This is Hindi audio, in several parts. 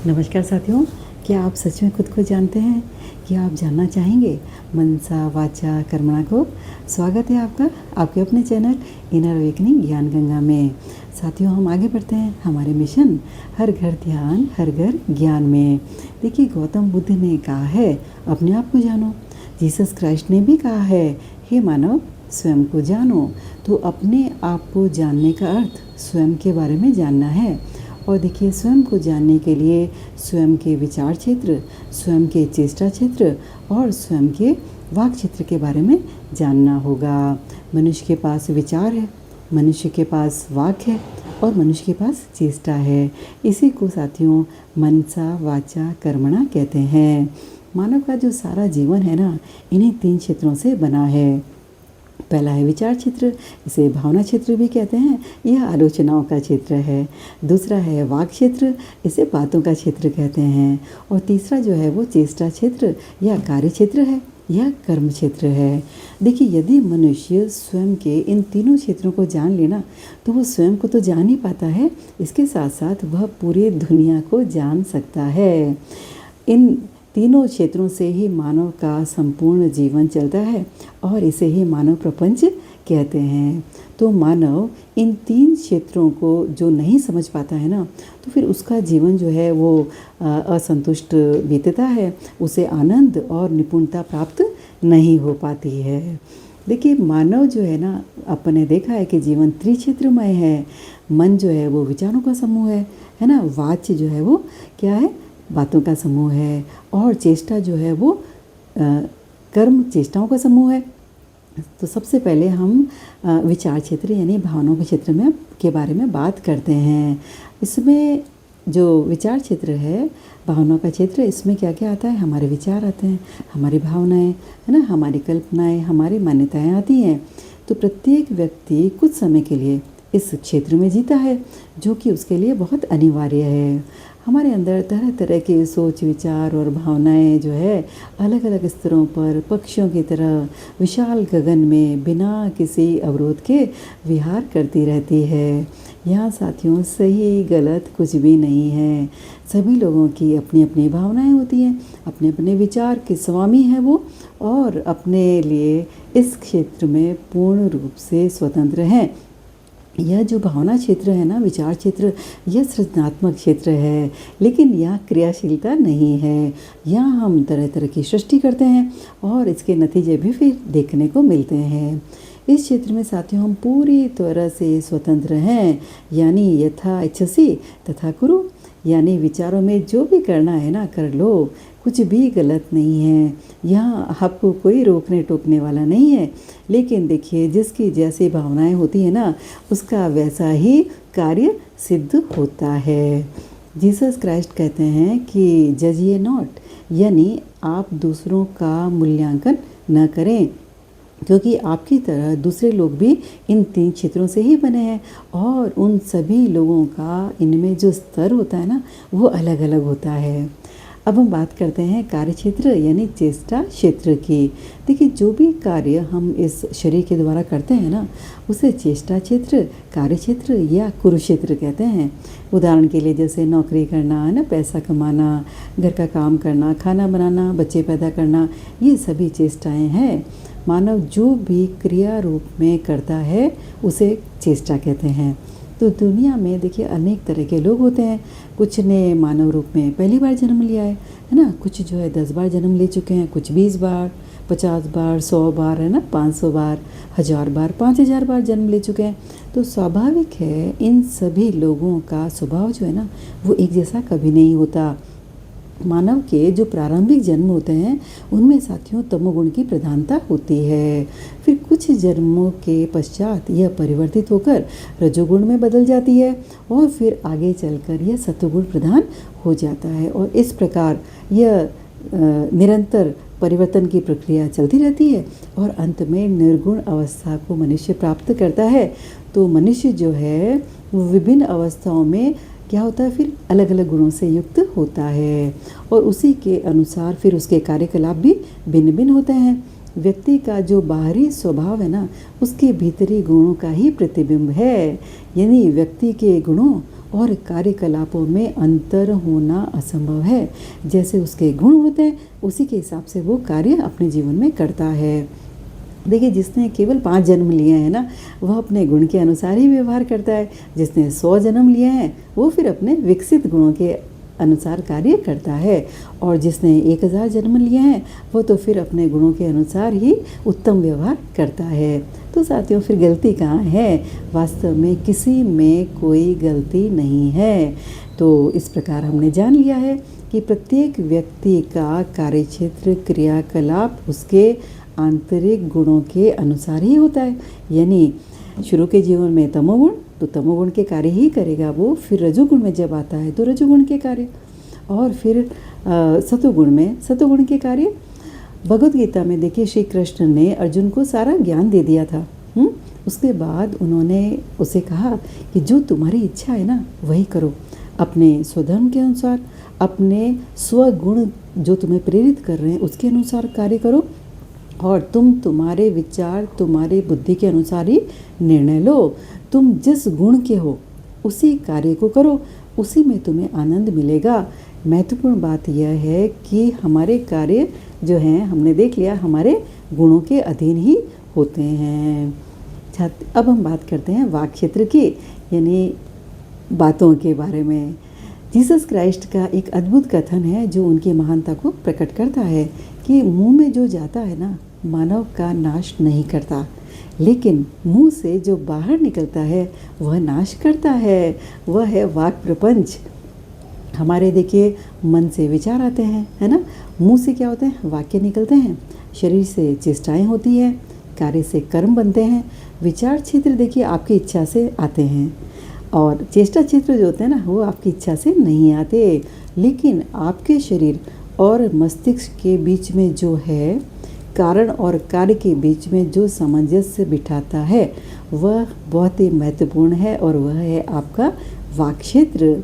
नमस्कार साथियों, क्या आप सच में खुद को जानते हैं? क्या आप जानना चाहेंगे मनसा वाचा कर्मणा को? स्वागत है आपका आपके अपने चैनल इनर अवेकनिंग ज्ञान गंगा में। साथियों, हम आगे बढ़ते हैं हमारे मिशन हर घर ध्यान हर घर ज्ञान में। देखिए, गौतम बुद्ध ने कहा है अपने आप को जानो। जीसस क्राइस्ट ने भी कहा है हे मानव स्वयं को जानो। तो अपने आप को जानने का अर्थ स्वयं के बारे में जानना है। और देखिए, स्वयं को जानने के लिए स्वयं के विचार क्षेत्र, स्वयं के चेष्टा क्षेत्र और स्वयं के वाक क्षेत्र के बारे में जानना होगा। मनुष्य के पास विचार है, मनुष्य के पास वाक है और मनुष्य के पास चेष्टा है। इसी को साथियों मनसा वाचा कर्मणा कहते हैं। मानव का जो सारा जीवन है ना, इन्हीं 3 क्षेत्रों से बना है। पहला है विचार क्षेत्र, इसे भावना क्षेत्र भी कहते हैं, यह आलोचनाओं का क्षेत्र है। दूसरा है वाक क्षेत्र, इसे बातों का क्षेत्र कहते हैं। और तीसरा जो है वो चेष्टा क्षेत्र या कार्य क्षेत्र है, यह कर्म क्षेत्र है। देखिए, यदि मनुष्य स्वयं के इन तीनों क्षेत्रों को जान लेना तो वो स्वयं को तो जान ही पाता है, इसके साथ साथ वह पूरी दुनिया को जान सकता है। इन तीनों क्षेत्रों से ही मानव का संपूर्ण जीवन चलता है और इसे ही मानव प्रपंच कहते हैं। तो मानव इन 3 क्षेत्रों को जो नहीं समझ पाता है ना, तो फिर उसका जीवन जो है वो असंतुष्ट बीतता है, उसे आनंद और निपुणता प्राप्त नहीं हो पाती है। देखिए, मानव जो है ना, अपने देखा है कि जीवन त्रिक्षेत्रमय है। मन जो है वो विचारों का समूह है ना। वाच्य जो है वो क्या है, बातों का समूह है। और चेष्टा जो है वो कर्म चेष्टाओं का समूह है। तो सबसे पहले हम विचार क्षेत्र यानी भावनाओं के क्षेत्र में के बारे में बात करते हैं। इसमें जो विचार क्षेत्र है, भावनाओं का क्षेत्र, इसमें क्या क्या आता है? हमारे विचार आते हैं, हमारी भावनाएं है ना, हमारी कल्पनाएं, हमारी मान्यताएं आती हैं। तो प्रत्येक व्यक्ति कुछ समय के लिए इस क्षेत्र में जीता है, जो कि उसके लिए बहुत अनिवार्य है। हमारे अंदर तरह तरह के सोच विचार और भावनाएं जो है अलग अलग स्तरों पर पक्षियों की तरह विशाल गगन में बिना किसी अवरोध के विहार करती रहती है। यहाँ साथियों सही गलत कुछ भी नहीं है। सभी लोगों की अपनी अपनी भावनाएं होती हैं, अपने अपने विचार के स्वामी हैं वो, और अपने लिए इस क्षेत्र में पूर्ण रूप से स्वतंत्र हैं। यह जो भावना क्षेत्र है ना, विचार क्षेत्र, यह सृजनात्मक क्षेत्र है, लेकिन यहाँ क्रियाशीलता नहीं है। यहाँ हम तरह तरह की सृष्टि करते हैं और इसके नतीजे भी फिर देखने को मिलते हैं। इस क्षेत्र में साथियों हम पूरी तरह से स्वतंत्र हैं, यानी यथा इच्छसि तथा कुरु, यानी विचारों में जो भी करना है ना कर लो, कुछ भी गलत नहीं है। यहाँ आपको कोई रोकने टोकने वाला नहीं है। लेकिन देखिए, जिसकी जैसी भावनाएं होती है ना, उसका वैसा ही कार्य सिद्ध होता है। जीसस क्राइस्ट कहते हैं कि जजिए नॉट, यानी आप दूसरों का मूल्यांकन न करें, क्योंकि आपकी तरह दूसरे लोग भी इन 3 क्षेत्रों से ही बने हैं और उन सभी लोगों का इनमें जो स्तर होता है ना, वो अलग अलग होता है। अब हम बात करते हैं कार्य क्षेत्र यानी चेष्टा क्षेत्र की। देखिए, जो भी कार्य हम इस शरीर के द्वारा करते हैं ना, उसे चेष्टा क्षेत्र, कार्य क्षेत्र या कुरुक्षेत्र कहते हैं। उदाहरण के लिए जैसे नौकरी करना है ना, पैसा कमाना, घर का काम करना, खाना बनाना, बच्चे पैदा करना, ये सभी चेष्टाएं हैं। मानव जो भी क्रिया रूप में करता है उसे चेष्टा कहते हैं। तो दुनिया में देखिए अनेक तरह के लोग होते हैं। कुछ ने मानव रूप में पहली बार जन्म लिया है ना, कुछ जो है 10 बार जन्म ले चुके हैं, कुछ 20 बार, 50 बार, 100 बार है ना, 500 बार, 1000 बार, 5000 बार जन्म ले चुके हैं। तो स्वाभाविक है इन सभी लोगों का स्वभाव जो है ना, वो एक जैसा कभी नहीं होता। मानव के जो प्रारंभिक जन्म होते हैं उनमें साथियों तमोगुण की प्रधानता होती है। फिर कुछ जन्मों के पश्चात यह परिवर्तित होकर रजोगुण में बदल जाती है और फिर आगे चलकर यह सत्वगुण प्रधान हो जाता है। और इस प्रकार यह निरंतर परिवर्तन की प्रक्रिया चलती रहती है और अंत में निर्गुण अवस्था को मनुष्य प्राप्त करता है। तो मनुष्य जो है वो विभिन्न अवस्थाओं में क्या होता है, फिर अलग अलग गुणों से युक्त होता है और उसी के अनुसार फिर उसके कार्यकलाप भी भिन्न भिन्न होते हैं। व्यक्ति का जो बाहरी स्वभाव है ना, उसके भीतरी गुणों का ही प्रतिबिंब है। यानी व्यक्ति के गुणों और कार्यकलापों में अंतर होना असंभव है। जैसे उसके गुण होते हैं, उसी के हिसाब से वो कार्य अपने जीवन में करता है। देखिए, जिसने केवल 5 जन्म लिए हैं ना, वह अपने गुण के अनुसार ही व्यवहार करता है। जिसने 100 जन्म लिए हैं, वो फिर अपने विकसित गुणों के अनुसार कार्य करता है। और जिसने 1000 जन्म लिए हैं, वो तो फिर अपने गुणों के अनुसार ही उत्तम व्यवहार करता है। तो साथियों, फिर गलती कहाँ है? वास्तव में किसी में कोई गलती नहीं है। तो इस प्रकार हमने जान लिया है कि प्रत्येक व्यक्ति का कार्यक्षेत्र, क्रियाकलाप उसके आंतरिक गुणों के अनुसार ही होता है। यानी शुरू के जीवन में तमोगुण, तो तमोगुण के कार्य ही करेगा वो। फिर रजोगुण में जब आता है तो रजोगुण के कार्य, और फिर सतोगुण में सतोगुण के कार्य। भगवद गीता में देखिए, श्री कृष्ण ने अर्जुन को सारा ज्ञान दे दिया था। उसके बाद उन्होंने उसे कहा कि जो तुम्हारी इच्छा है ना, वही करो। अपने स्वधर्म के अनुसार, अपने स्वगुण जो तुम्हें प्रेरित कर रहे हैं उसके अनुसार कार्य करो, और तुम्हारे विचार, तुम्हारे बुद्धि के अनुसार ही निर्णय लो। तुम जिस गुण के हो उसी कार्य को करो, उसी में तुम्हें आनंद मिलेगा। महत्वपूर्ण बात यह है कि हमारे कार्य जो हैं, हमने देख लिया, हमारे गुणों के अधीन ही होते हैं। अब हम बात करते हैं वाक् क्षेत्र की, यानी बातों के बारे में। जीसस क्राइस्ट का एक अद्भुत कथन है जो उनकी महानता को प्रकट करता है कि मुंह में जो जाता है ना, मानव का नाश नहीं करता, लेकिन मुंह से जो बाहर निकलता है वह नाश करता है। वह है वाक् प्रपंच। हमारे देखिए, मन से विचार आते हैं, है ना। मुंह से क्या होते हैं? वाक्य निकलते हैं। शरीर से चेष्टाएं होती हैं, कार्य से कर्म बनते हैं। विचार क्षेत्र देखिए आपकी इच्छा से आते हैं, और चेष्टा क्षेत्र जो होते हैं ना, वो आपकी इच्छा से नहीं आते। लेकिन आपके शरीर और मस्तिष्क के बीच में जो है, कारण और कार्य के बीच में जो सामंजस्य बिठाता है, वह बहुत ही महत्वपूर्ण है, और वह है आपका वाक् क्षेत्र।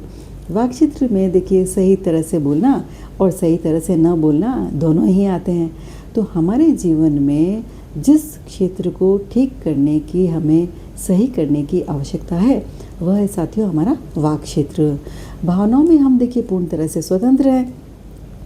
वाक् क्षेत्र में देखिए, सही तरह से बोलना और सही तरह से न बोलना दोनों ही आते हैं। तो हमारे जीवन में जिस क्षेत्र को ठीक करने की, हमें सही करने की आवश्यकता है, वह है साथियों हमारा वाक् क्षेत्र। भावनाओं में हम देखिए पूर्ण तरह से स्वतंत्र हैं,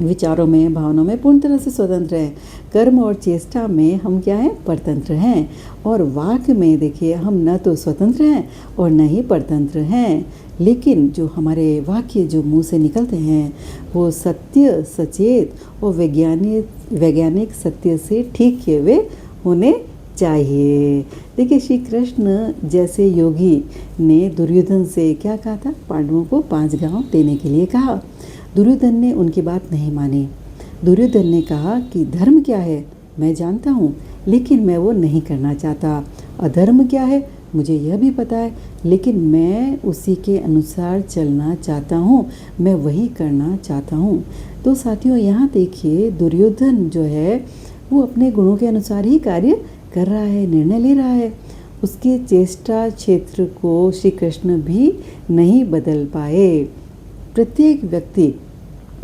विचारों में, भावनाओं में पूर्ण तरह से स्वतंत्र हैं। कर्म और चेष्टा में हम क्या हैं? परतंत्र हैं। और वाक् में देखिए, हम न तो स्वतंत्र हैं और न ही परतंत्र हैं। लेकिन जो हमारे वाक्य जो मुंह से निकलते हैं, वो सत्य, सचेत और वैज्ञानिक सत्य से ठीक किए हुए होने चाहिए। देखिए, श्री कृष्ण जैसे योगी ने दुर्योधन से क्या कहा था? पांडवों को 5 गांव देने के लिए कहा। दुर्योधन ने उनकी बात नहीं मानी। दुर्योधन ने कहा कि धर्म क्या है मैं जानता हूँ, लेकिन मैं वो नहीं करना चाहता। अधर्म क्या है मुझे यह भी पता है, लेकिन मैं उसी के अनुसार चलना चाहता हूँ, मैं वही करना चाहता हूँ। तो साथियों, यहाँ देखिए, दुर्योधन जो है वो अपने गुणों के अनुसार ही कार्य कर रहा है, निर्णय ले रहा है। उसके चेष्टा क्षेत्र को श्री कृष्ण भी नहीं बदल पाए। प्रत्येक व्यक्ति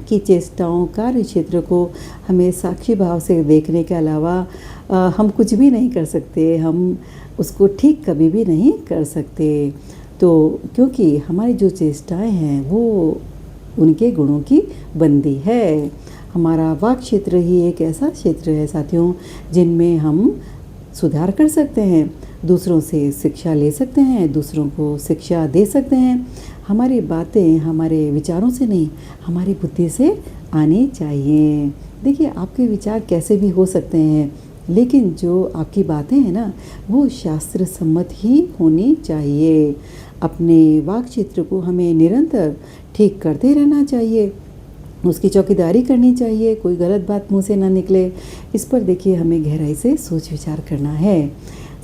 की चेष्टाओं, कार्य क्षेत्र को हमें साक्षी भाव से देखने के अलावा हम कुछ भी नहीं कर सकते, हम उसको ठीक कभी भी नहीं कर सकते। तो क्योंकि हमारी जो चेष्टाएं हैं वो उनके गुणों की बंदी है। हमारा वाक् क्षेत्र ही एक ऐसा क्षेत्र है साथियों, जिनमें हम सुधार कर सकते हैं, दूसरों से शिक्षा ले सकते हैं, दूसरों को शिक्षा दे सकते हैं। हमारी बातें हमारे विचारों से नहीं, हमारी बुद्धि से आनी चाहिए। देखिए, आपके विचार कैसे भी हो सकते हैं, लेकिन जो आपकी बातें हैं ना, वो शास्त्र सम्मत ही होनी चाहिए। अपने वाक् क्षेत्र को हमें निरंतर ठीक करते रहना चाहिए, उसकी चौकीदारी करनी चाहिए, कोई गलत बात मुंह से ना निकले। इस पर देखिए हमें गहराई से सोच विचार करना है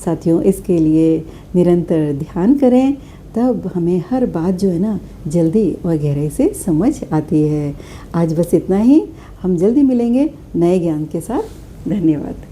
साथियों। इसके लिए निरंतर ध्यान करें, तब हमें हर बात जो है ना जल्दी और गहराई से समझ आती है। आज बस इतना ही, हम जल्दी मिलेंगे नए ज्ञान के साथ। धन्यवाद।